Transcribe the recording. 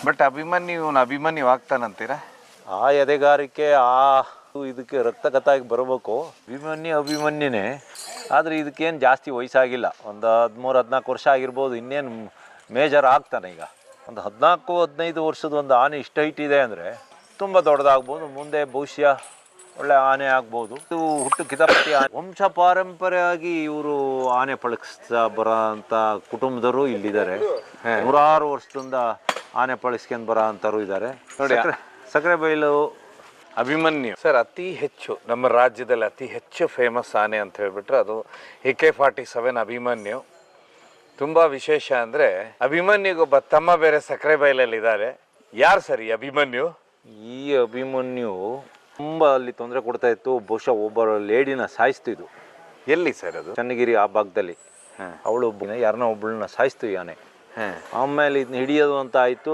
But Abhimanyu Abhimanyu ಆಗ್ತಾನಂತೀರಾ? ಆ ಎದೆಗಾರಿಕೆ ಇದಕ್ಕೆ ರಕ್ತಗತಾಗಿ ಬರಬೇಕು. ಅಭಿಮನ್ಯುನೇ, ಆದರೆ ಇದಕ್ಕೇನು ಜಾಸ್ತಿ ವಯಸ್ಸಾಗಿಲ್ಲ. ಒಂದು 13-14 ವರ್ಷ ಆಗಿರ್ಬೋದು. ಇನ್ನೇನು ಮೇಜರ್ ಆಗ್ತಾನೆ. ಈಗ ಒಂದು 14-15 ವರ್ಷದ ಒಂದು ಆನೆ ಇಷ್ಟು ಹೈಟ್ ಇದೆ ಅಂದರೆ ತುಂಬ ದೊಡ್ಡದಾಗ್ಬೋದು. ಮುಂದೆ ಬಹುಶಃ ಒಳ್ಳೆ ಆನೆ ಆಗ್ಬೋದು. ಇದು ಹುಟ್ಟು ಕಿತಾಪತಿ ವಂಶ ಪಾರಂಪರೆಯಾಗಿ ಇವರು ಆನೆ ಪಳಗಿಸ್ತಾ ಬರೋ ಅಂಥ ಕುಟುಂಬದವರು ಇಲ್ಲಿದ್ದಾರೆ. 100 ವರ್ಷದಿಂದ ಆನೆ ಪಳಗಿಸ್ಕೊಂಡು ಬರೋ ಅಂಥವ್ರು ಇದ್ದಾರೆ. ನೋಡಿ, ಸಕ್ಕರೆಬೈಲು ಅಭಿಮನ್ಯು ಸರ್ ಅತಿ ಹೆಚ್ಚು ನಮ್ಮ ರಾಜ್ಯದಲ್ಲಿ ಅತಿ ಹೆಚ್ಚು ಫೇಮಸ್ ಆನೆ ಅಂತ ಹೇಳ್ಬಿಟ್ರೆ ಅದು AK-47 ಅಭಿಮನ್ಯು. ತುಂಬ ವಿಶೇಷ ಅಂದರೆ ಅಭಿಮನ್ಯುಗೊಬ್ಬ ತಮ್ಮ ಬೇರೆ ಸಕ್ಕರೆಬೈಲಲ್ಲಿ ಇದ್ದಾರೆ. ಯಾರು ಸರ್ ಈ ಅಭಿಮನ್ಯು? ಈ ಅಭಿಮನ್ಯು ತುಂಬ ಅಲ್ಲಿ ತೊಂದರೆ ಕೊಡ್ತಾ ಇತ್ತು. ಬಹುಶಃ ಒಬ್ಬ ಲೇಡಿನ ಸಾಯಿಸ್ತಿದ್ದು. ಎಲ್ಲಿ ಸರ್ ಅದು? ಚನ್ನಗಿರಿ ಆ ಭಾಗದಲ್ಲಿ. ಅವಳು ಯಾರನ್ನ ಒಬ್ಬಳನ್ನ ಸಾಯಿಸ್ತು ಈ ಆನೆ. ಆಮೇಲೆ ಇದನ್ನ ಹಿಡಿಯೋದು ಅಂತ ಆಯಿತು.